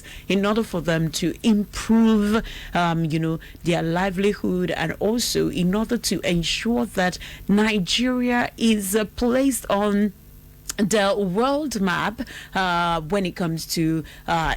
things in order for them to improve, their livelihood, and also in order to ensure that Nigeria is placed on the world map when it comes to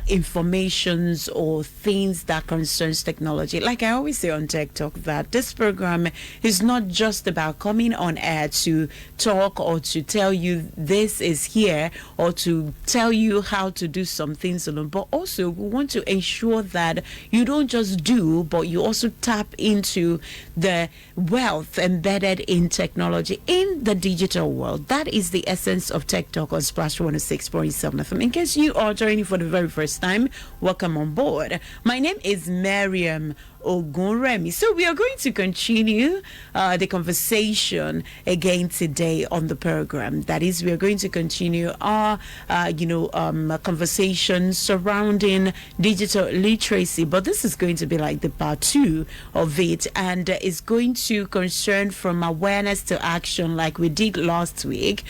informations or things that concerns technology. Like I always say on Tech Talk, that this program is not just about coming on air to talk or to tell you this is here or to tell you how to do some things alone, but also we want to ensure that you don't just do, but you also tap into the wealth embedded in technology in the digital world. That is the essence of Tech Talk on Splash 106.7 FM. In case you are joining for the very first time, welcome on board. My name is Miriam Ogunremi. So we are going to continue the conversation again today on the program. That is, we are going to continue our, conversation surrounding digital literacy. But this is going to be like the part 2 of it, and is going to concern from awareness to action, like we did last week,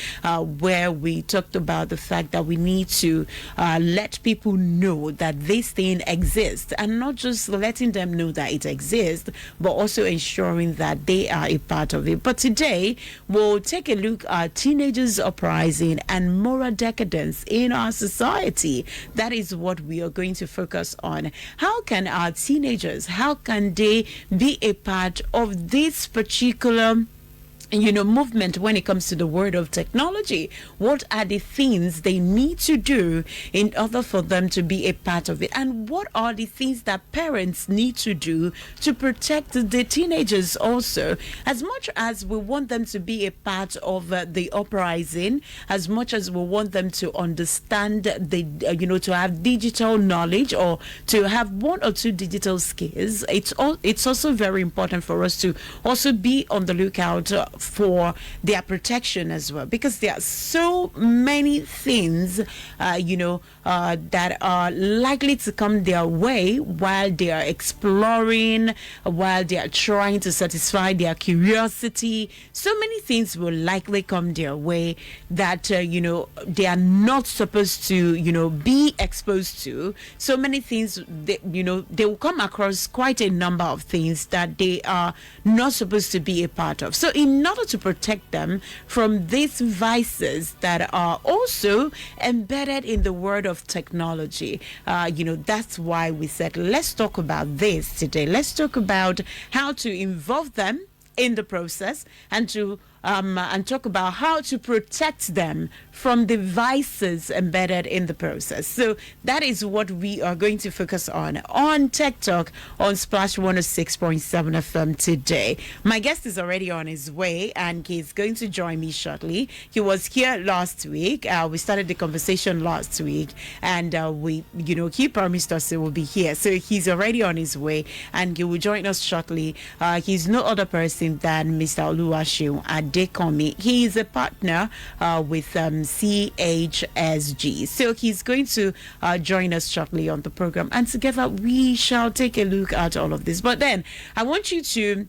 where we talked about the fact that we need to let people know that this thing exists, and not just letting them know that it exists, but also ensuring that they are a part of it. But today, we'll take a look at teenagers uprising and moral decadence in our society. That is what we are going to focus on. How can our teenagers, how can they be a part of this particular movement when it comes to the world of technology? What are the things they need to do in order for them to be a part of it? And what are the things that parents need to do to protect the teenagers also? As much as we want them to be a part of the uprising, as much as we want them to understand to have digital knowledge or to have one or two digital skills, it's also very important for us to also be on the lookout for their protection as well, because there are so many things that are likely to come their way while they are exploring, while they are trying to satisfy their curiosity. So many things will likely come their way that they are not supposed to be exposed to. So many things they will come across quite a number of things that they are not supposed to be a part of. So in order to protect them from these vices that are also embedded in the world of technology, that's why we said, let's talk about this today. Let's talk about how to involve them in the process and talk about how to protect them from the vices embedded in the process. So that is what we are going to focus on Tech Talk on Splash 106.7 FM today. My guest is already on his way, and he's going to join me shortly. He was here last week. We started the conversation last week, and he promised us he will be here. So he's already on his way, and he will join us shortly. He's no other person than Mr. Oluwaseun Adekomi. He is a partner with CHSG. So he's going to join us shortly on the program, and together we shall take a look at all of this. But then I want you to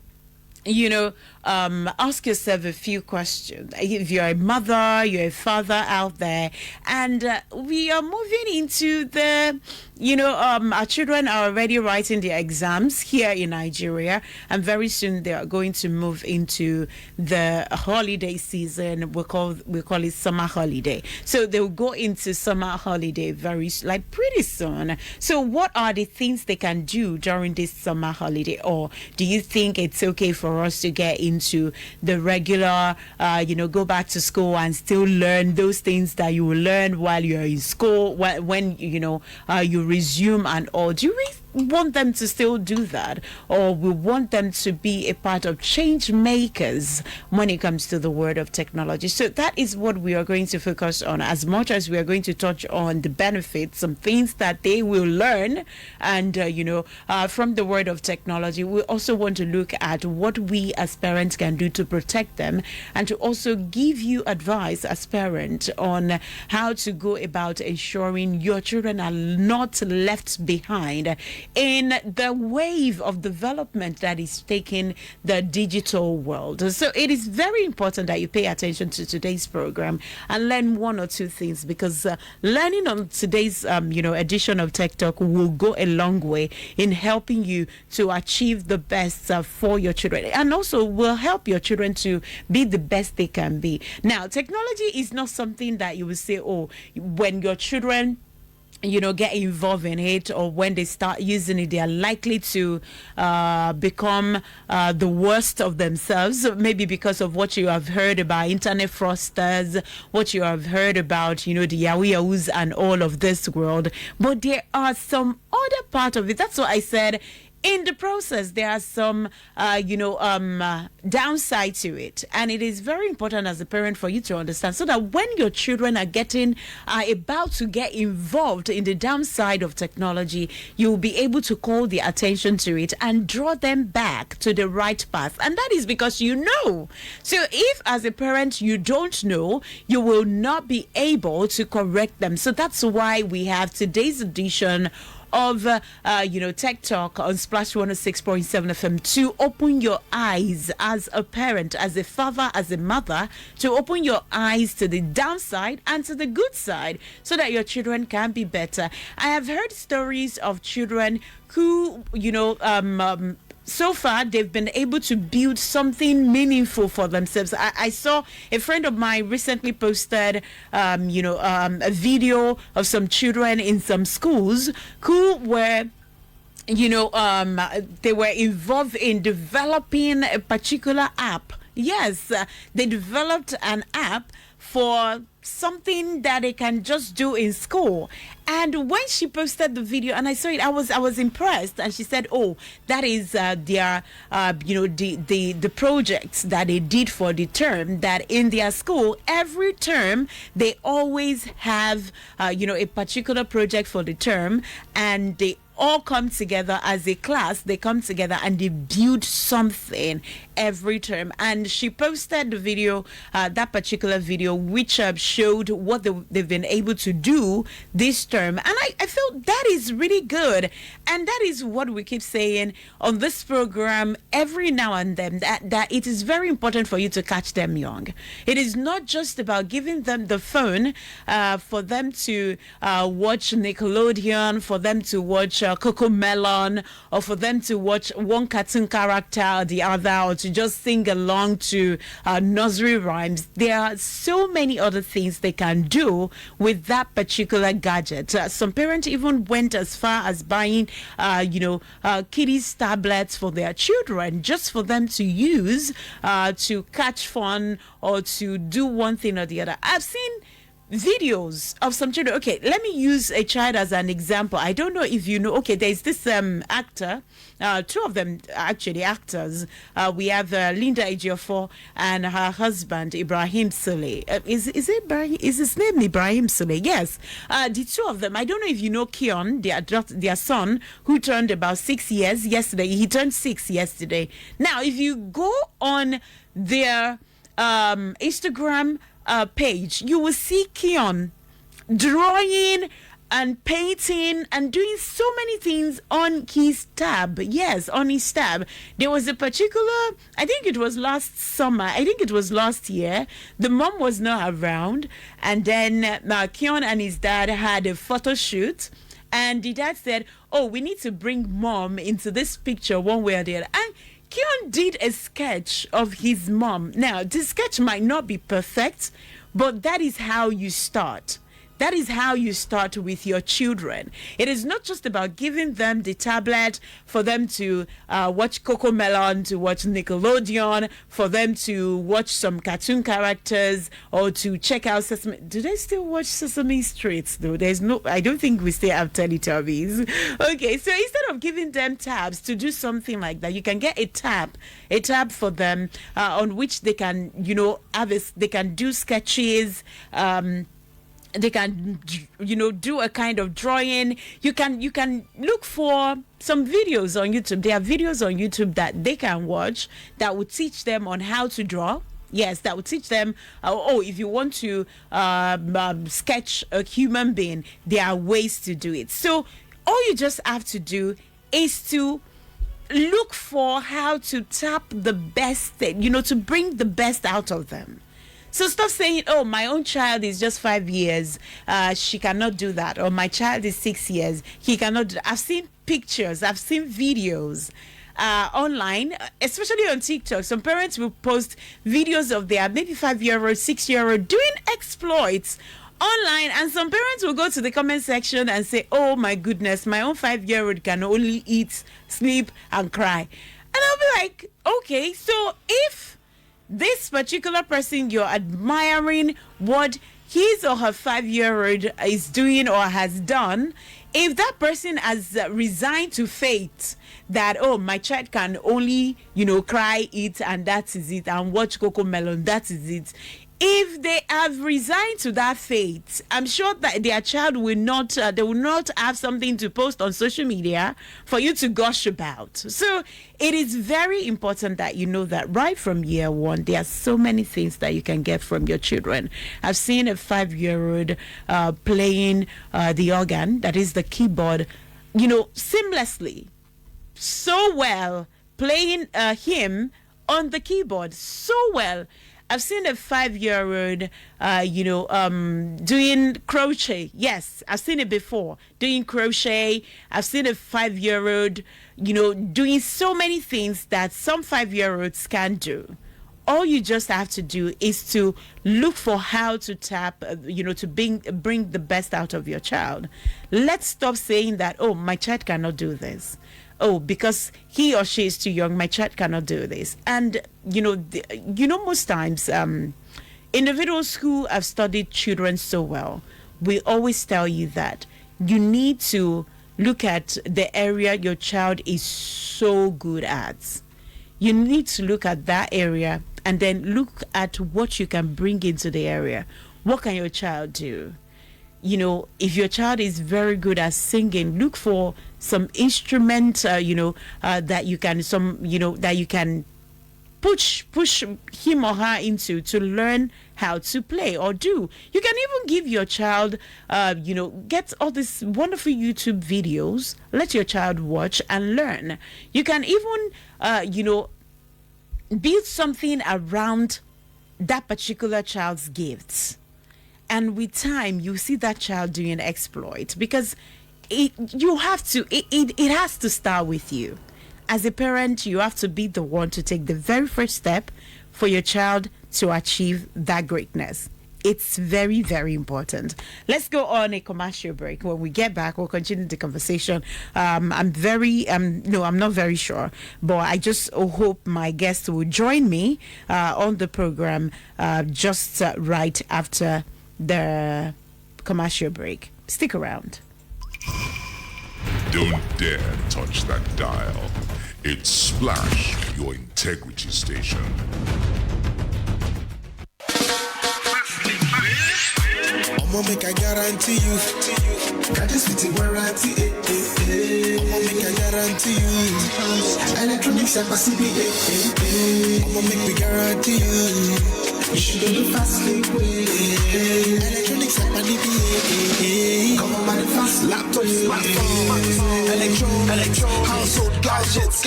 ask yourself a few questions. If you're a mother, you're a father out there, and we are moving into the, our children are already writing their exams here in Nigeria, and very soon they are going to move into the holiday season. We call it summer holiday. So they'll go into summer holiday pretty soon. So what are the things they can do during this summer holiday? Or do you think it's okay for us to get into the regular, go back to school and still learn those things that you will learn while you're in school, when you resume and all? Do we want them to still do that, or we want them to be a part of change makers when it comes to the world of technology? So that is what we are going to focus on, as much as we are going to touch on the benefits, some things that they will learn, and from the world of technology. We also want to look at what we as parents can do to protect them, and to also give you advice as parents on how to go about ensuring your children are not left behind in the wave of development that is taking the digital world. So it is very important that you pay attention to today's program and learn one or two things, because learning on today's edition of Tech Talk will go a long way in helping you to achieve the best for your children, and also will help your children to be the best they can be. Now, technology is not something that you will say, oh, when your children get involved in it, or when they start using it, they are likely to become the worst of themselves, maybe because of what you have heard about internet fraudsters, what you have heard about, the yahoos and all of this world. But there are some other part of it. That's what I said. In the process, there are some, downside to it. And it is very important as a parent for you to understand, so that when your children are about to get involved in the downside of technology, you'll be able to call their attention to it and draw them back to the right path. And that is because you know. So if as a parent you don't know, you will not be able to correct them. So that's why we have today's edition of Tech Talk on Splash 106.7 FM to open your eyes as a parent, as a father, as a mother, to open your eyes to the downside and to the good side, so that your children can be better. I have heard stories of children who so far they've been able to build something meaningful for themselves. I saw a friend of mine recently posted a video of some children in some schools who were they were involved in developing a particular app. Yes, they developed an app for something that they can just do in school. And when she posted the video and I saw it, I was impressed. And she said, "Oh, that is their the projects that they did for the term. That in their school, every term they always have a particular project for the term, and they all come together as a class. They come together and they build something every term." And she posted the video, that particular video, which showed what they've been able to do this term. And I felt that is really good. And that is what we keep saying on this program every now and then, that it is very important for you to catch them young. It is not just about giving them the phone for them to watch Nickelodeon, for them to watch Coco Melon, or for them to watch one cartoon character or the other, or to just sing along to nursery rhymes. There are so many other things they can do with that particular gadget. Some parents even went as far as buying kiddies tablets for their children, just for them to use to catch fun or to do one thing or the other. I've seen videos of some children. Okay, let me use a child as an example. I don't know if you know. Okay, there's this actor, two of them actually actors. We have Linda Ejiofor and her husband Ibrahim Saleh. Is his name Ibrahim Saleh? Yes. The two of them. I don't know if you know Keon, their son, who turned about 6 years yesterday. He turned 6 yesterday. Now, if you go on their Instagram page, you will see Keon drawing and painting and doing so many things on his tab. Yes, on his tab. There was a particular, I think it was last summer, I think it was last year, the mom was not around, and then Keon and his dad had a photo shoot, and the dad said, "Oh, we need to bring mom into this picture one way or the other." And Keon did a sketch of his mom. Now, the sketch might not be perfect, but that is how you start. That is how you start with your children. It is not just about giving them the tablet for them to watch Coco Melon, to watch Nickelodeon, for them to watch some cartoon characters, or to check out Sesame. Do they still watch Sesame Street though? I don't think we still have Teletubbies. Okay, so instead of giving them tabs to do something like that, you can get a tab for them on which they can, they can do sketches. They can, do a kind of drawing. You can look for some videos on YouTube. There are videos on YouTube that they can watch that will teach them on how to draw. Yes, that would teach them, if you want to sketch a human being, there are ways to do it. So all you just have to do is to look for how to tap the best, to bring the best out of them. So stop saying, oh, my own child is just 5 years, she cannot do that. Or my child is 6 years, he cannot do that. I've seen pictures, I've seen videos online, especially on TikTok. Some parents will post videos of their maybe 5-year-old, 6-year-old doing exploits online, and some parents will go to the comment section and say, oh my goodness, my own 5-year-old can only eat, sleep, and cry. And I'll be like, okay, so if this particular person, you're admiring what his or her 5-year-old is doing or has done, if that person has resigned to fate that, oh, my child can only, cry, eat, and that is it, and watch Coco Melon, that is it. If they have resigned to that fate, I'm sure that their child will not, they will not have something to post on social media for you to gush about. So it is very important that you know that right from year one, there are so many things that you can get from your children. I've seen a 5-year-old playing the organ, that is the keyboard, seamlessly, so well, playing hymn on the keyboard, so well. I've seen a 5-year-old, doing crochet. Yes, I've seen it before, doing crochet. I've seen a 5-year-old, doing so many things that some 5-year-olds can't do. All you just have to do is to look for how to tap, to bring the best out of your child. Let's stop saying that, oh, my child cannot do this. Oh, because he or she is too young, my child cannot do this. And, most times, individuals who have studied children so well, we always tell you that you need to look at the area your child is so good at. You need to look at that area and then look at what you can bring into the area. What can your child do? If your child is very good at singing, look for some instrument, that you can, that you can push him or her into to learn how to play or do. You can even give your child, get all these wonderful YouTube videos, let your child watch and learn. You can even, build something around that particular child's gifts. And with time, you see that child doing exploits, because it has to start with you. As a parent, you have to be the one to take the very first step for your child to achieve that greatness. It's very, very important. Let's go on a commercial break. When we get back, we'll continue the conversation. I'm not very sure, but I just hope my guests will join me on the program just right after the commercial break. Stick around. Don't dare touch that dial. It's Splash, your integrity station. I'ma make I guarantee you. Got this fitting warranty. I'ma make I guarantee you. Electronics and CBA. I'ma make me guarantee you. You should go the fast way. Electronics and CBA. Come on, man, fast laptops, smartphones, electro, household gadgets.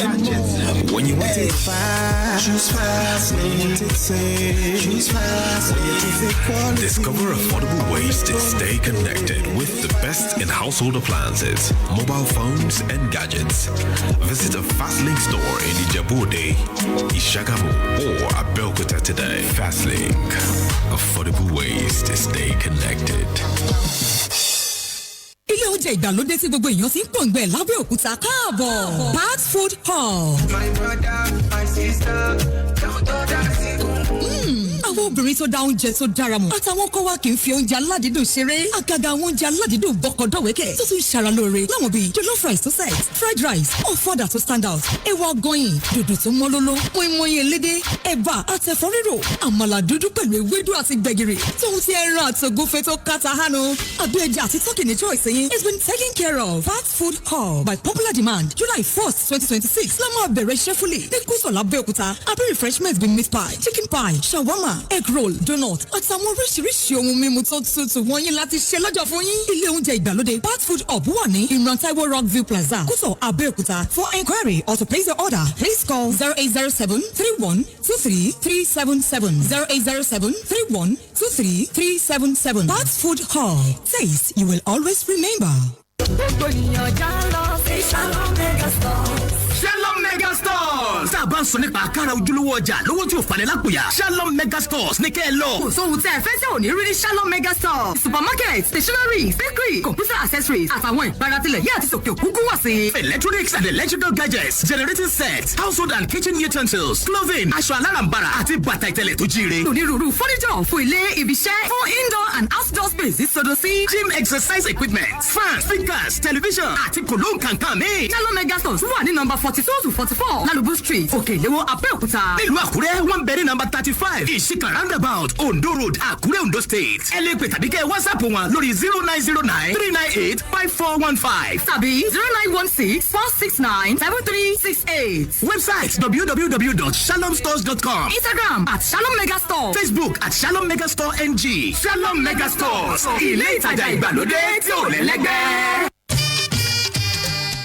When you want it fast, choose fast. When you want it safe, choose fast. When you choose it quality. Discover affordable ways to stay connected with the best in household appliances, mobile phones, and gadgets. Visit a Fastlink store in Ijebu-Ode, Ishagamu, or Abeokuta today. Fastlink, affordable ways to stay connected. Ilé oúnjẹ ìgbàlódé tí gbogbo èèyàn ti ń pòǹgbẹ lábẹ́òkúta káàbọ̀. Pat Food Hall. My brother, my sister, don't Àwọn obìnrin tó dá oúnjẹ tó dára mọ̀ àtàwọn ọkọ wa kì í fi oúnjẹ aládìídùn ṣeré. Àgàgà àwọn oúnjẹ aládìídùn bọ́kọ̀dọ̀wẹ́kẹ̀ tó tún ṣara lóore láwọn bíi jollof rice tó set, fried rice, ọ̀fọ̀dà tó stand out, ẹ̀wà gọ̀yìn, dòdò tó mọ́lóló, mọ́ínmọ́ín elédè, ẹ̀bà àtẹ̀fọ́ rírò, àmàlà dúdú pẹ̀lú ewédú àti gbẹ̀gìrì, tóun ti ẹran àtògúnfe tó kàtà hánu. Àbí ẹja àti tọ́kì ní choice yín has been taken care of. Pat Food Hall by popular demand July 1st, 2026. Lámà bẹ̀rẹ̀ iṣẹ́ fúlì ní Kúsọ̀lá Abẹ́òkúta. Àbí refreshments bíi meat pie, chicken pie, shawarma, egg roll, donut, àtàwọn oríṣiríṣi ohun mímu tó tutù wọ̀nyí láti ṣe lọ́jọ́ fún yín. Ilé oúnjẹ ìgbàlódé Pat Food Hub wà ní Imran Taiwo Rockview Plaza, Kúsọ̀, Abẹ́òkúta. For inquiry or to place your order, please call 0807-3123-377. 0807-3123-377. Pat Food Hub. Taste you will always remember. Shalom Mega Stores. Tá a bá ń sọ nípa àkàrà ojúlówó ọjà lówó tí ò falẹ̀ lápòyà. Shalom Mega Stores ní kẹ́ ẹ lọ. Kò sóhun tẹ́ ẹ fẹ́ tẹ́ ò ní rí ní Shalom Mega Stores. Supermarket, stationery, bakery, computer accessories àtàwọn ìgbáratilẹ̀ yẹ́ àti sòkè òkúkú wà sí. Electronics and electrical gadgets, generating sets, household and kitchen utensils, clothing, aṣọ alárànbarà àti bàtà ìtẹ̀lẹ̀ tó jíire. Onírúurú furniture fún ilé, ibiṣẹ́, fún indoor and outdoor space ìsọdọ̀ sí. Gym exercise equipment, fans, speakers, television àti kòlóhùn kankan mi. Shalom Mega Stores wà ní number 42 to 44 Lalubu Street, Òkèléwó, Abẹ́òkúta. Nílùú Àkúrẹ́, wọ́n bẹ̀rẹ̀ number 35 Ìṣìkà roundabout Ondo Road, Àkúrẹ́, Ondo State. Ẹ lè pè tàbí kẹ́ WhatsApp wọn lórí 0909-398-5415 tàbí 0916-469-7368. Website www.shalomstores.com. Instagram @Shalom Mega Store. Facebook @Shalom Mega Store NG. Shalom Mega Stores. Ilé ìtajà ìgbàlódé tí ò lẹ́lẹ́gbẹ́.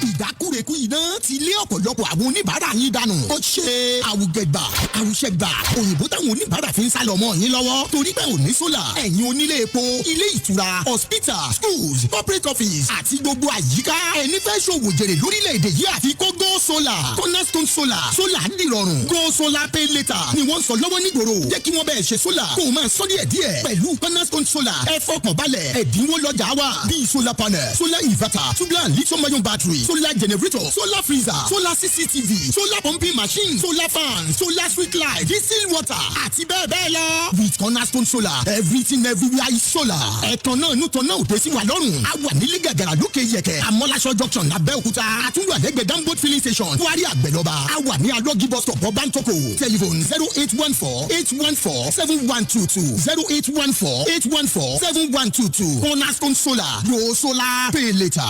ìdákùrẹ́kù iná ti lé ọ̀pọ̀lọpọ̀ àwọn oníbàárà yín dànù. ó ṣe àwùgẹ̀gbà àwùṣẹ̀gbà òyìnbó táwọn oníbàárà fi ń sá lọ mọ́ yín lọ́wọ́ torí pé ò ní sólà. ẹ̀yin onílé epo ilé ìtura hospital schools corporate office àti gbogbo àyíká ẹni fẹ́ ṣòwò jèrè lórílẹ̀‐èdè yìí àti kó go solar cornerstone solar solar dìrọ̀rùn go solar pay later ni wọ́n sọ lọ́wọ́ nígboro. jẹ́ kí wọ́n bẹ̀ẹ̀ ṣe solar kó o máa sọ díẹ̀ pẹ̀lú cornerstone solar ẹ fọkàn balẹ̀ ẹ̀dínwó lọ́jà wa bíi solar panel solar inverter tubular lithium ion battery solar generator solar freezer solar CCTV solar pumping machine solar fan solar street light diesel water àti bẹ́ẹ̀ bẹ́ẹ̀ lọ. with cornerstone solar everything everywhere is solar. ẹ̀tàn náà nù tán náà ò dé sí wa lọ́rùn. a wà nílé gàgàrà lókè yẹ̀kẹ́ amọ́láṣọ junction Abẹ́òkúta àtúndò àdẹ́gbẹ̀ Dangote filling station Kwari Àgbẹ̀lọ́ba. a wà ní alọ́gí bus stop Ọbántoko telephone 0814-814-7122 0814-814-7122 cornerstone solar no solar pay later.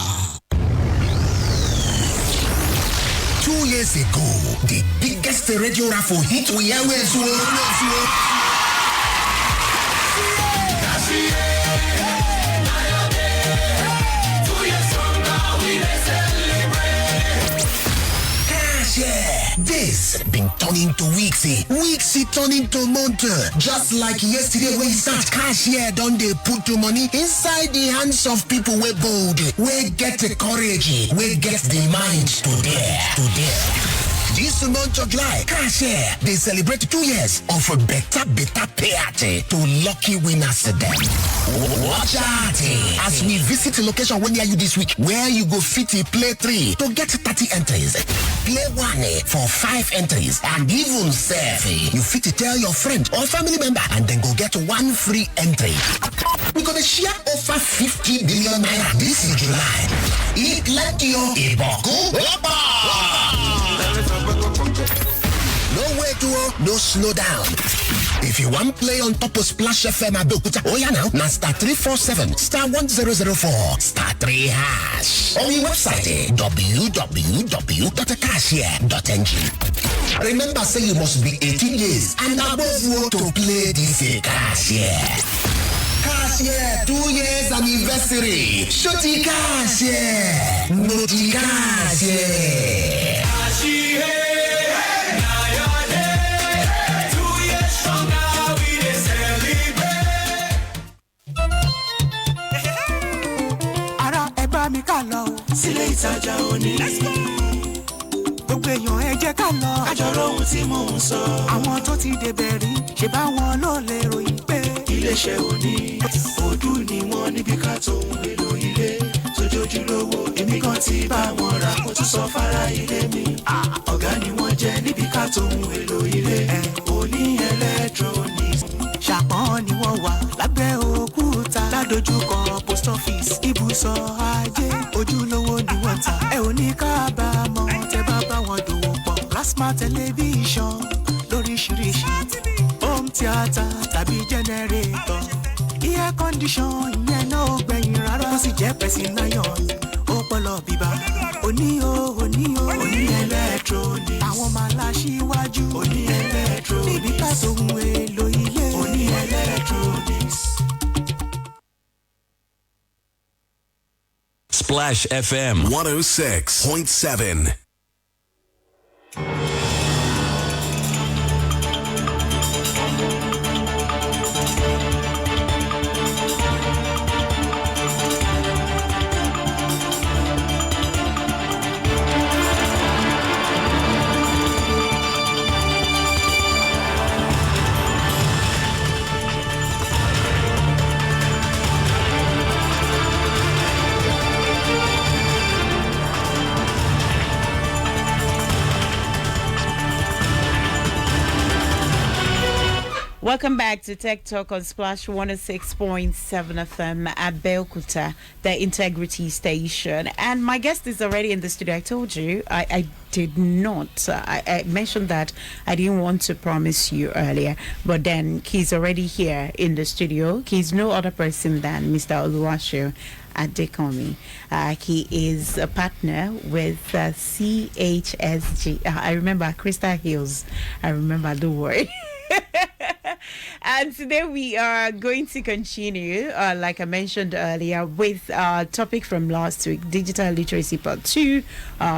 2 years ago, the biggest radio raffle hit we always This been turning to weeks, weeks turning to months. Just like yesterday when you start cash here, don't they put the money inside the hands of people wey bold, wey get the courage, wey get the mind to dare. This month of July, Cashier, they celebrate 2 years of a better payout to lucky winners them. Watch out as we visit the location when near you this week, where you go fit play 3 to get 30 entries. Play 1 for 5 entries, and even save you fit tell your friend or family member, and then go get 1 free entry. We're gonna share over 50 billion naira this in July. Eat like your Iboko. No way to no slow down. If you want play on top of Splash FM Abeokuta, oh yeah now star 347 star 1004 star 3 hash. On your website www.cashier.ng. Remember, say you must be 18 years and above to play this Cashier. Cashier 2 years anniversary. Shoti Cashier, Noti Cashier. Mi ká lọ sílé ìtajà òní. Gbogbo èèyàn ẹ jẹ́ ká lọ. Àjọrò ohun tí mò ń sọ. Àwọn tó ti débẹ̀ rí ṣe bá wọn ló lè ròyìn pé. Iléeṣẹ́ òní òdú ni wọ́n níbi ká tó ń èlò ilé. Tójójúlówó èmi kan ti bá wọn ra. Mo tún sọ fara ilé mi. Ọ̀gá ni wọ́n jẹ́ níbi ká tó ń èlò ilé. Òní electronics. Ṣàpọ́n ni wọ́n wà lábẹ́ òkúta. Ládojúkọ post office ibùsọ̀ ajé ojúlówó ni wọ́n ta. Ẹ ò ní kábàámọ̀ tẹ́ bá bá wọn dòwò pọ̀. Plasma television lóríṣiríṣi, home theatre tàbí generator, air condition ìyẹn náà ò gbẹ̀yìn rárá. Ó sì jẹ́ pẹ̀sìn iron ó pọ̀lọ̀ bíbá. Òní electronics. Àwọn máa láṣíwájú. Òní electronics. Níbi ká tó ń wé Splash FM 106.7. Welcome back to Tech Talk on Splash 106.7 FM at Belkuta, the Integrity Station. And my guest is already in the studio. I told you, I did not. I mentioned that I didn't want to promise you earlier, but then he's already here in the studio. He's no other person than Mr. Oluwasho Adekomi. He is a partner with CHSG. I remember Crystal Hills. I remember, don't worry. And today we are going to continue, like I mentioned earlier, with our topic from last week, Digital Literacy Part 2,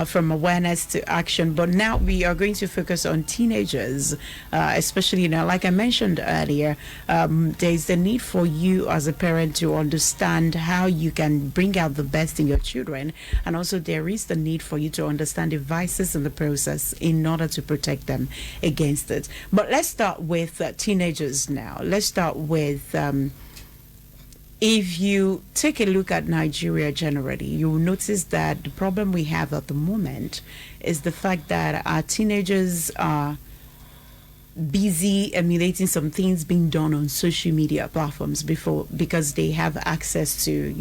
from awareness to action. But now we are going to focus on teenagers, especially now, like I mentioned earlier, there's the need for you as a parent to understand how you can bring out the best in your children. And also there is the need for you to understand the vices in the process in order to protect them against it. But let's start with teenagers now. Let's start with if you take a look at Nigeria generally, you will notice that the problem we have at the moment is the fact that our teenagers are busy emulating some things being done on social media platforms because they have access to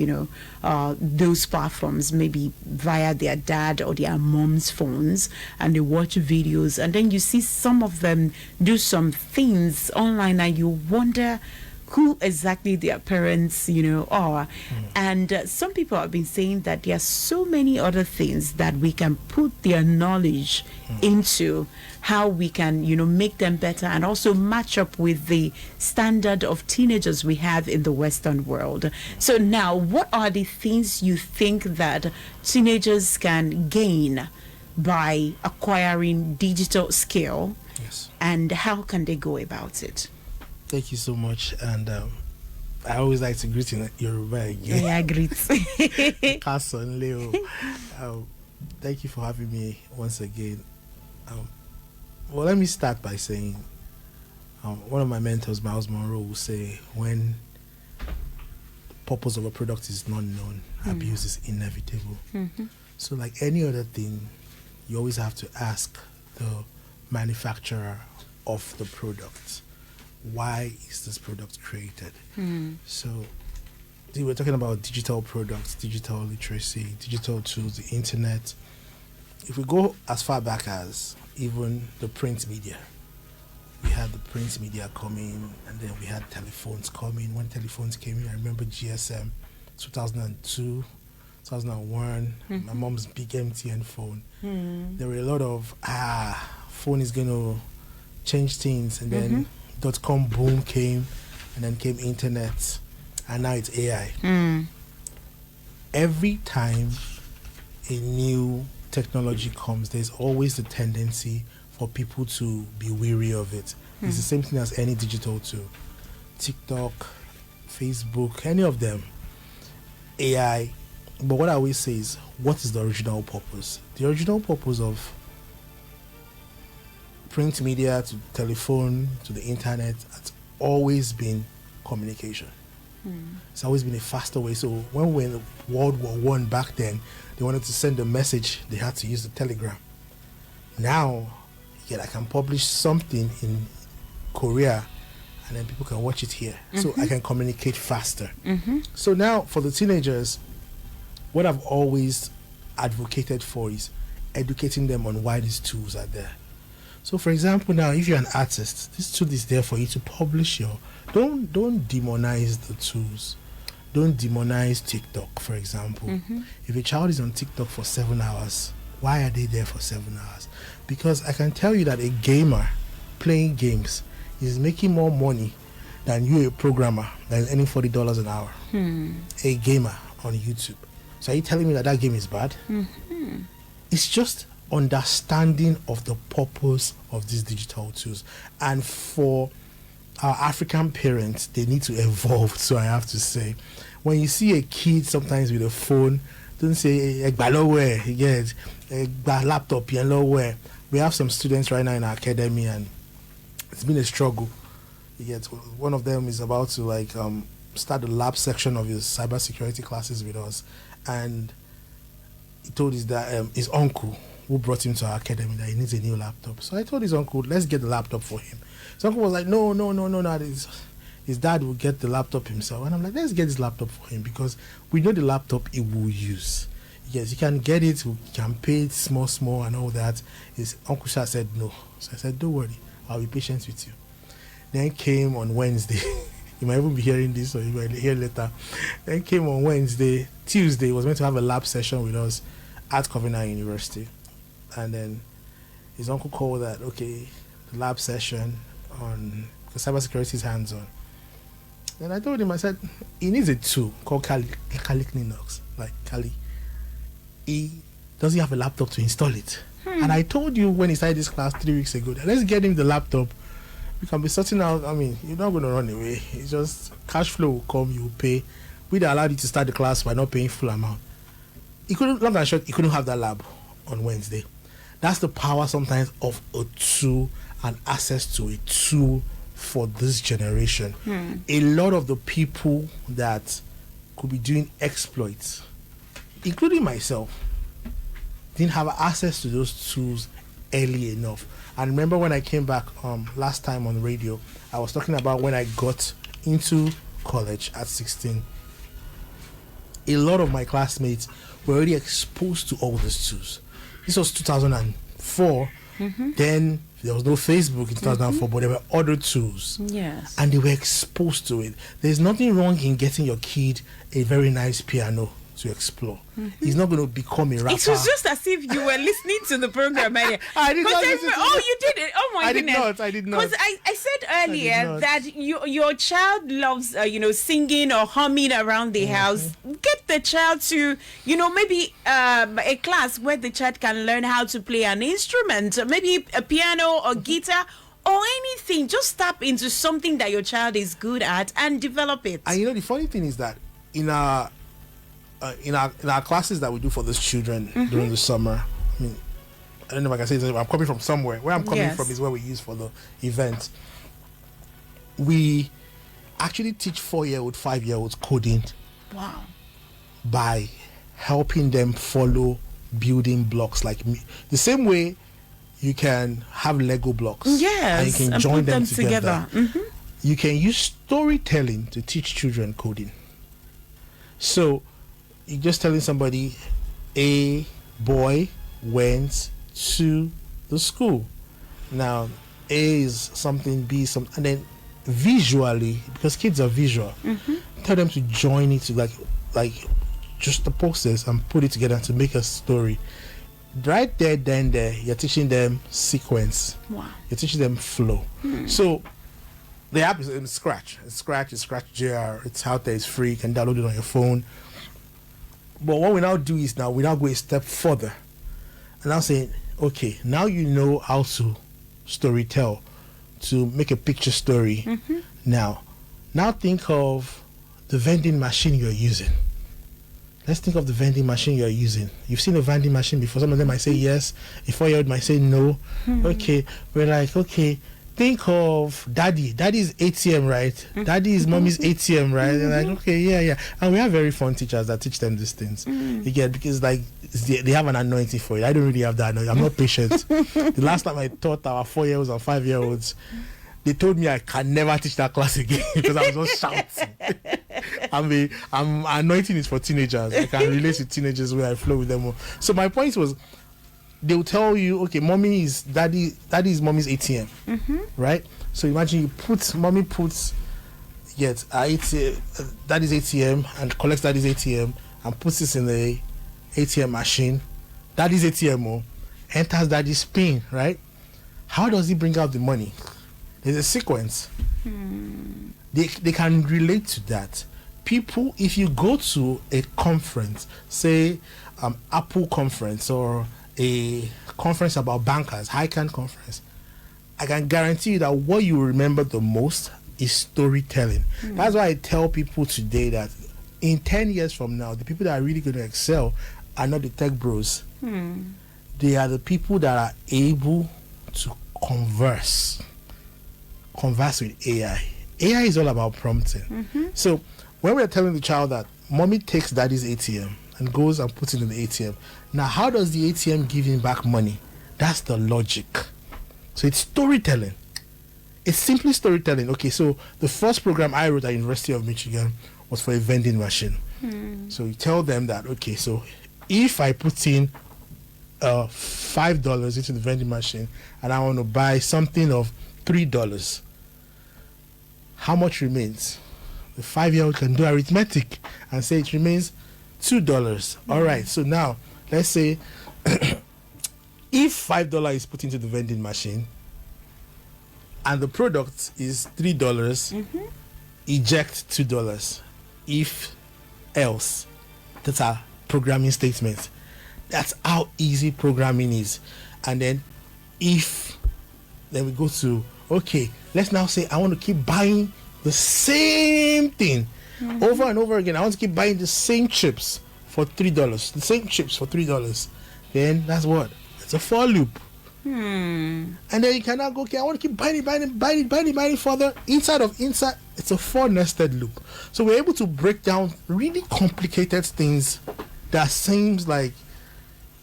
those platforms, maybe via their dad or their mom's phones, and they watch videos, and then you see some of them do some things online and you wonder who exactly their parents are. And some people have been saying that there are so many other things that we can put their knowledge into, how we can make them better and also match up with the standard of teenagers we have in the Western world. So now, what are the things you think that teenagers can gain by acquiring digital skill? Yes. And how can they go about it? Thank you so much. And I always like to greet in Yoruba again. Yeah, greet. Carson, Leo. Thank you for having me once again. Well, let me start by saying one of my mentors, Miles Monroe, will say, when the purpose of a product is not known, abuse is inevitable. So like any other thing, you always have to ask the manufacturer of the product, why is this product created? So we're talking about digital products, digital literacy, digital tools, the internet. If we go as far back as even the print media, we had the print media coming, and then we had telephones coming. When telephones came in, I remember GSM, 2002, 2001, my mom's big MTN phone. There were a lot of, phone is going to change things, and then .com boom came, and then came internet, and now it's AI. Every time a new technology comes, there's always the tendency for people to be weary of it. It's the same thing as any digital tool. TikTok, Facebook, any of them, AI. But what I always say is, what is the original purpose? The original purpose of print media to telephone to the internet has always been communication. It's always been a faster way. So when we were in World War I back then, they wanted to send a message, they had to use the telegram. Now, I can publish something in Korea and then people can watch it here. So I can communicate faster. So now for the teenagers, what I've always advocated for is educating them on why these tools are there. So for example, now if you're an artist, this tool is there for you to publish your, don't demonize the tools. Don't demonize TikTok, for example. If a child is on TikTok for 7 hours, why are they there for 7 hours? Because I can tell you that a gamer playing games is making more money than you, a programmer, that is earning $40 an hour. A gamer on YouTube. So are you telling me that game is bad? Mm-hmm. It's just understanding of the purpose of these digital tools. And for our African parents, they need to evolve. So I have to say, when you see a kid sometimes with a phone, don't say you get a laptop where we have some students right now in our academy, and it's been a struggle. You get one of them is about to start the lab section of his cybersecurity classes with us, and he told his uncle who brought him to our academy that he needs a new laptop. So I told his uncle, let's get the laptop for him. His uncle was like, no. His dad will get the laptop himself. And I'm like, let's get this laptop for him because we know the laptop he will use. Yes, you can get it, you can pay it small and all that. His uncle Shah said no. So I said, don't worry, I'll be patient with you. Then came on Wednesday. You might even be hearing this or you might hear later. Then came on Wednesday. Tuesday, he was meant to have a lab session with us at Covenant University. And then his uncle called that, okay, the lab session on the cybersecurity is hands-on. And I told him, I said, he needs a tool called Kali Linux, like Kali. He doesn't have a laptop to install it. And I told you when he started this class 3 weeks ago that let's get him the laptop. We can be sorting out, you're not going to run away. It's just cash flow will come, you will pay. We'd allowed you to start the class by not paying full amount. Long and short, he couldn't have that lab on Wednesday. That's the power sometimes of a tool and access to a tool for this generation. A lot of the people that could be doing exploits, including myself, didn't have access to those tools early enough. And remember when I came back last time on radio, I was talking about when I got into college at 16. A lot of my classmates were already exposed to all these tools. This was 2004. Then there was no Facebook in 2004, but there were other tools. Yes. And they were exposed to it. There's nothing wrong in getting your kid a very nice piano to explore. He's not going to become a rapper. It was just as if you were listening to the program. I did not listen to Oh, you did it. Oh my goodness. I did not. Because I said earlier that your child loves singing or humming around the house. Get the child to maybe a class where the child can learn how to play an instrument, maybe a piano or guitar or anything. Just tap into something that your child is good at and develop it. And the funny thing is that in our classes that we do for these children during the summer, I don't know if I can say this, I'm coming from somewhere. Where I'm coming from is where we use for the event. We actually teach 4-year-old, 5-year-olds coding. Wow. By helping them follow building blocks the same way you can have Lego blocks. Yes. And you can join put them together. You can use storytelling to teach children coding. So you're just telling somebody a boy went to the school. Now A is something, B is something, and then visually, because kids are visual, tell them to join it to like just the process and put it together to make a story. Right there, then there, you're teaching them sequence. Wow. You're teaching them flow. So the app is in Scratch. It's Scratch JR. It's out there. It's free. You can download it on your phone. But what we now do is we now go a step further. And I'm saying, okay, now you know how to storytell, to make a picture story. Now think of the vending machine you're using. Let's think of the vending machine you're using. You've seen a vending machine before. Some of them might say yes. A 4-year-old might say no. Okay, we're like, okay, think of daddy. Daddy's ATM, right? Daddy is mommy's ATM, right? They're like, okay, yeah. And we have very fun teachers that teach them these things. You get, because they have an anointing for it. I don't really have that anointing. I'm not patient. The last time I taught our 4-year-olds and 5-year-olds, they told me I can never teach that class again because I was just shouting. I'm anointing is for teenagers. I can relate to teenagers where I flow with them more. So my point was, they'll tell you, okay, mommy is daddy is mommy's ATM, right? So imagine mommy puts daddy's ATM and collects daddy's ATM and puts this in the ATM machine. Daddy's ATM enters daddy's PIN, right? How does he bring out the money? There's a sequence. They can relate to that. people, if you go to a conference, say Apple conference or a conference about bankers, HiCAN conference, I can guarantee you that what you remember the most is storytelling. That's why I tell people today that in 10 years from now, the people that are really going to excel are not the tech bros. They are the people that are able to converse with AI. AI is all about prompting. So when we're telling the child that mommy takes daddy's ATM and goes and puts it in the ATM, now how does the ATM give him back money? That's the logic. So it's storytelling. It's simply storytelling. Okay, so the first program I wrote at University of Michigan was for a vending machine. So you tell them that, okay, so if I put in $5 into the vending machine and I want to buy something of $3, how much remains? The 5-year-old can do arithmetic and say it remains $2. All right, so now let's say if $5 is put into the vending machine and the product is $3, eject $2. If else, that's our programming statement. That's how easy programming is. And then then we go to, okay, let's now say I want to keep buying the same thing over and over again. I want to keep buying the same chips for $3. The same chips for $3. Then that's what? It's a for loop. And then you cannot go, okay, I want to keep buying further. Inside, it's a for nested loop. So we're able to break down really complicated things that seems like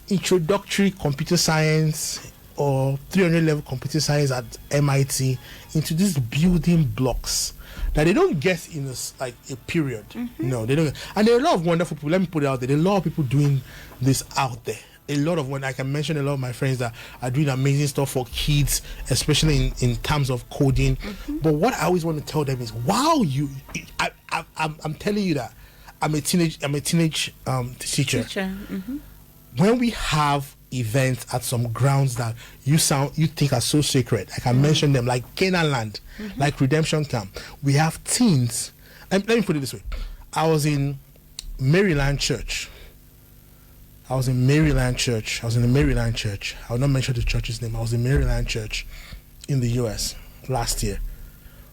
introductory computer science or 300 level computer science at MIT into these building blocks that they don't get in a period. No, they don't. And there are a lot of wonderful people. Let me put it out there. There are a lot of people doing this out there. A lot of I can mention a lot of my friends that are doing amazing stuff for kids, especially in terms of coding. But what I always want to tell them is, wow, I'm telling you that I'm a teenage teacher. When we have events at some grounds that you think are so sacred, I can mention them like Canaan Land, like Redemption Camp. We have teens. Let me put it this way. I was in Maryland Church. I was in the Maryland Church. I will not mention the church's name. I was in Maryland Church in the US last year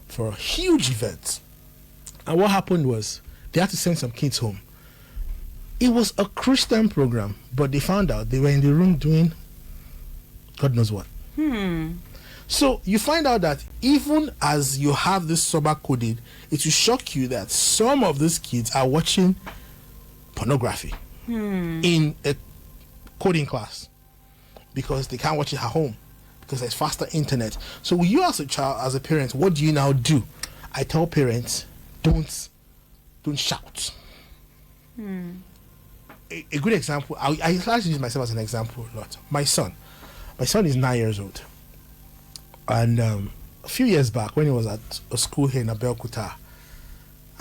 for a huge event. And what happened was they had to send some kids home. It was a Christian program, but they found out they were in the room doing God knows what. So you find out that even as you have this sober coding, it will shock you that some of these kids are watching pornography in a coding class because they can't watch it at home because there's faster internet. So you as a child, as a parent, what do you now do? I tell parents, don't shout. A good example, I actually use myself as an example a lot. My son is 9 years old, and a few years back when he was at a school here in Abeokuta,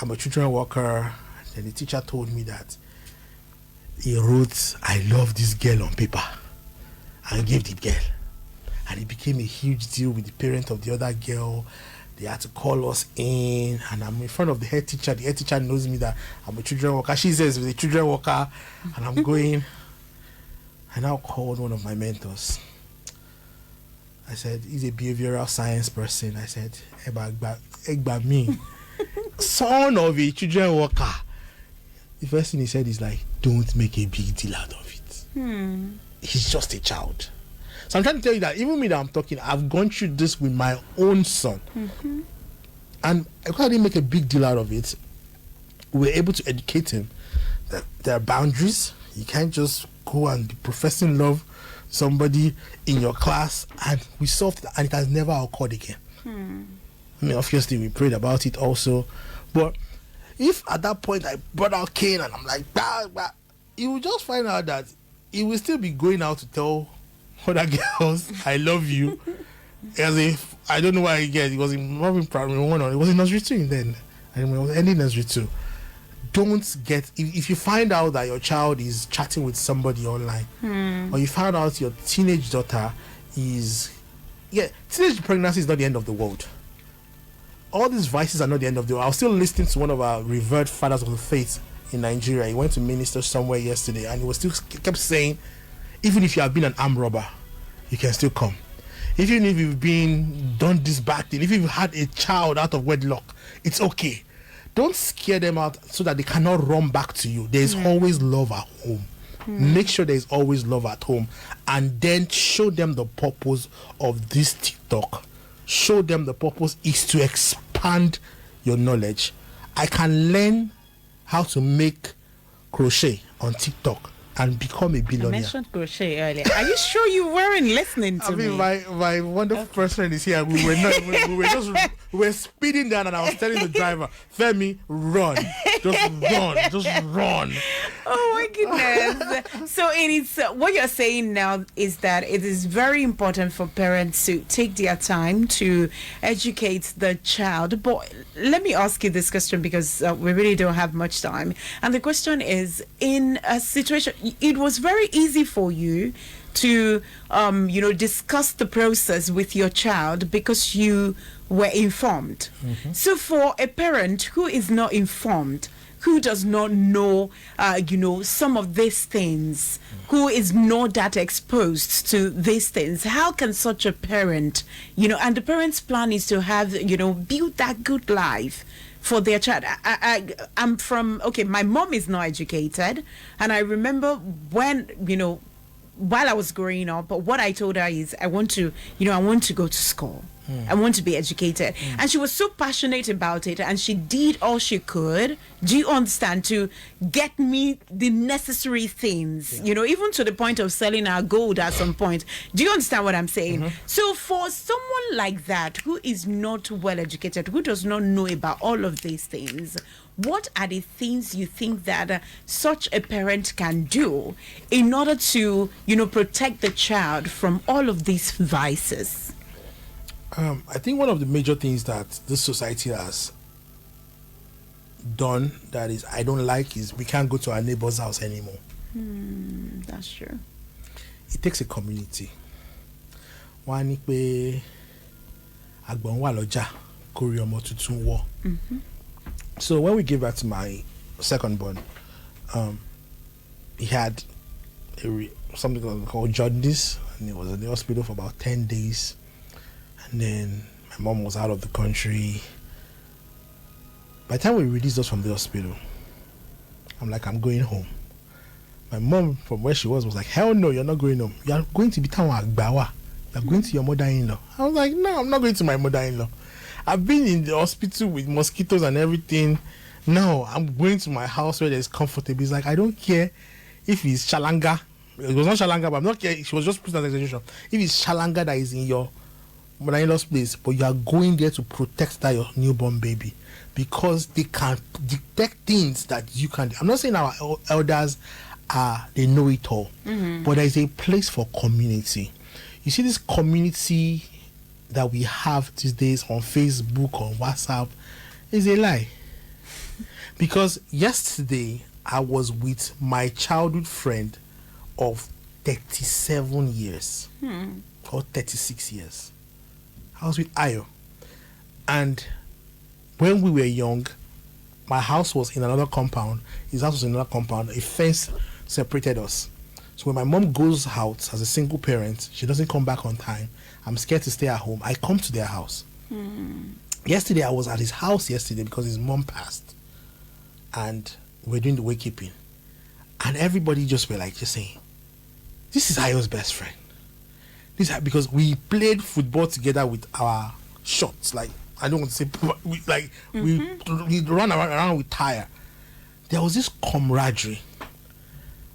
I'm a children worker, and the teacher told me that he wrote "I love this girl" on paper and gave the girl, and it became a huge deal with the parent of the other girl. They had to call us in, and I'm in front of the head teacher. The head teacher knows me that I'm a children worker. She says I'm a children worker, and I'm going. I now called one of my mentors. I said, he's a behavioral science person. I said, Egba me, son of a children worker. The first thing he said is like, don't make a big deal out of it. He's just a child. So I'm trying to tell you that even me that I'm talking, I've gone through this with my own son. And because I didn't make a big deal out of it, we were able to educate him that there are boundaries. You can't just go and be professing love to somebody in your class, and we solved it, and it has never occurred again. I mean, obviously we prayed about it also, but if at that point I brought out Cain and I'm like, you will just find out that he will still be going out to tell other girls, I love you. As if, I don't know why he was in primary 1 or it was in nursery 2 then. I mean, it was ending nursery 2. Don't get, if you find out that your child is chatting with somebody online, or you find out your teenage daughter is, teenage pregnancy is not the end of the world. all these vices are not the end of the world. I was still listening to one of our revered fathers of the faith in Nigeria. He went to minister somewhere yesterday, and he was still kept saying, even if you have been an armed robber, you can still come. Even if you've done this bad thing, if you've had a child out of wedlock, it's okay. Don't scare them out so that they cannot run back to you. There's always love at home. Make sure there's always love at home, and then show them the purpose of this TikTok. Show them the purpose is to expand your knowledge. I can learn how to make crochet on TikTok and become a billionaire. I mentioned crochet earlier. Are you sure you weren't listening to me? My wonderful person is here. We were speeding down, and I was telling the driver, Femi, run. Just run. Oh my goodness. So it is what you're saying now is that it is very important for parents to take their time to educate the child. But let me ask you this question, because we really don't have much time. And the question is, in a situation, it was very easy for you to discuss the process with your child because you were informed. So for a parent who is not informed, who does not know, some of these things, who is not that exposed to these things, how can such a parent, and the parent's plan is to have, build that good life for their child. I'm from, my mom is not educated, and I remember when, while I was growing up, what I told her is, I want to go to school. I want to be educated. And she was so passionate about it, and she did all she could, do you understand, to get me the necessary things, even to the point of selling our gold at some point. Do you understand what I'm saying? So for someone like that, who is not well educated, who does not know about all of these things, what are the things you think that such a parent can do in order to, protect the child from all of these vices? I think one of the major things that this society has done that is I don't like is we can't go to our neighbor's house anymore. That's true. It takes a community. One pe agbon wa loja kori omo tutun wo. So when we gave birth to my second born, he had something called jaundice, and he was in the hospital for about 10 days. And then my mom was out of the country. By the time we released us from the hospital, I'm like, I'm going home. My mom, from where she was like, hell no, you're not going home. You're going to be Agbawa. You're going to your mother-in-law. I was like, no, I'm not going to my mother-in-law. I've been in the hospital with mosquitoes and everything. No, I'm going to my house where there's comfortable. It's like, I don't care if it's Shalanga. It was not Shalanga, but I'm not care. She was just putting an exaggeration. If it's Shalanga that is in your mother-in-law's place, but you are going there to protect that your newborn baby, because they can detect things that you can't. I'm not saying our elders they know it all, but there is a place for community. You see, this community that we have these days on Facebook, on WhatsApp, is a lie. Because yesterday I was with my childhood friend of 37 years or 36 years. I was with Ayo, and when we were young, my house was in another compound, his house was in another compound. A fence separated us. So when my mom goes out as a single parent, she doesn't come back on time. I'm scared to stay at home. I come to their house. Yesterday, I was at his house because his mom passed, and we're doing the wakekeeping, and everybody just saying, this is Ayo's best friend. Because we played football together with our shots. Like, I don't want to say, we run around with tire. There was this camaraderie.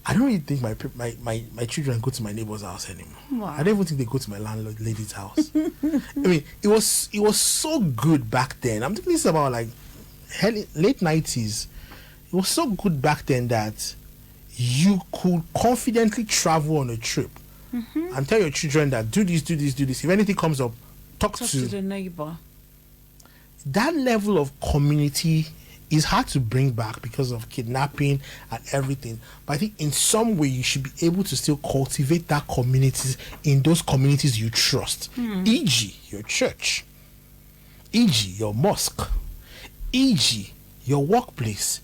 I don't really think my children go to my neighbor's house anymore. Wow. I don't even think they go to my landlord lady's house. I mean, it was so good back then. I'm thinking this about like late 90s. It was so good back then that you could confidently travel on a trip. And tell your children that do this. If anything comes up, talk to the neighbor. That level of community is hard to bring back because of kidnapping and everything. But I think in some way you should be able to still cultivate that community in those communities you trust, e.g., your church. e.g., your mosque, e.g., your workplace,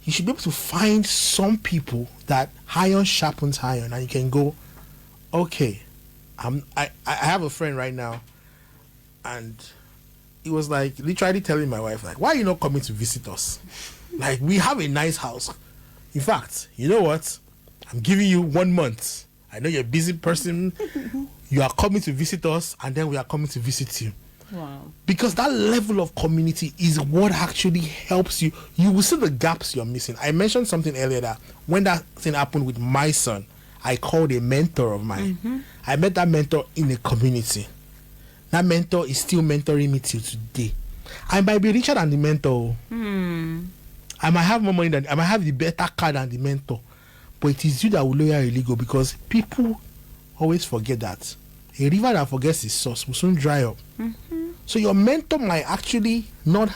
you should be able to find some people that iron sharpens iron, and you can go, okay, I have a friend right now, and he was like literally telling my wife, like, why are you not coming to visit us? Like, we have a nice house. In fact, you know what? I'm giving you 1 month. I know you're a busy person. You are coming to visit us, and then we are coming to visit you. Wow. Because that level of community is what actually helps you. You will see the gaps you're missing. I mentioned something earlier that when that thing happened with my son, I called a mentor of mine. I met that mentor in a community. That mentor is still mentoring me till today. I might be richer than the mentor. I might have more money than, I might have the better car than the mentor. But it is you that will lower your ego, because people always forget that a river that forgets its source will soon dry up. So your mentor might actually not,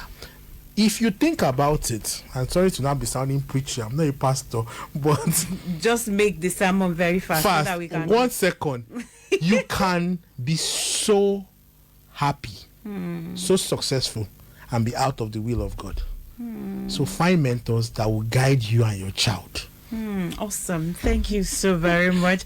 if you think about it, I'm sorry to not be sounding preachy, I'm not a pastor, but just make the sermon very fast. So that we can 1 second. You can be so happy, so successful, and be out of the will of God. So find mentors that will guide you and your child. Awesome. Thank you so very much.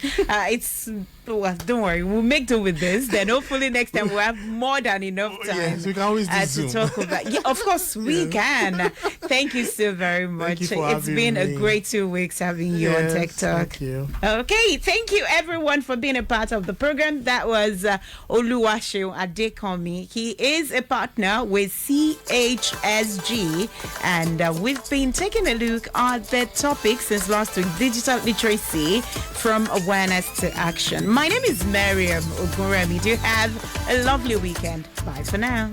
Don't worry, we'll make do with this. Then hopefully next time we'll have more than enough time. Yes, we can always do Zoom. To talk about. Yeah, of course we can. Thank you so very much. It's been a great 2 weeks having you on Tech Talk. Thank you. Okay, thank you everyone for being a part of the program. That was Oluwaseun Adekomi. He is a partner with CHSG, and we've been taking a look at the topic since last week: digital literacy from awareness to action. My name is Mariam Oguremi. Do have a lovely weekend. Bye for now.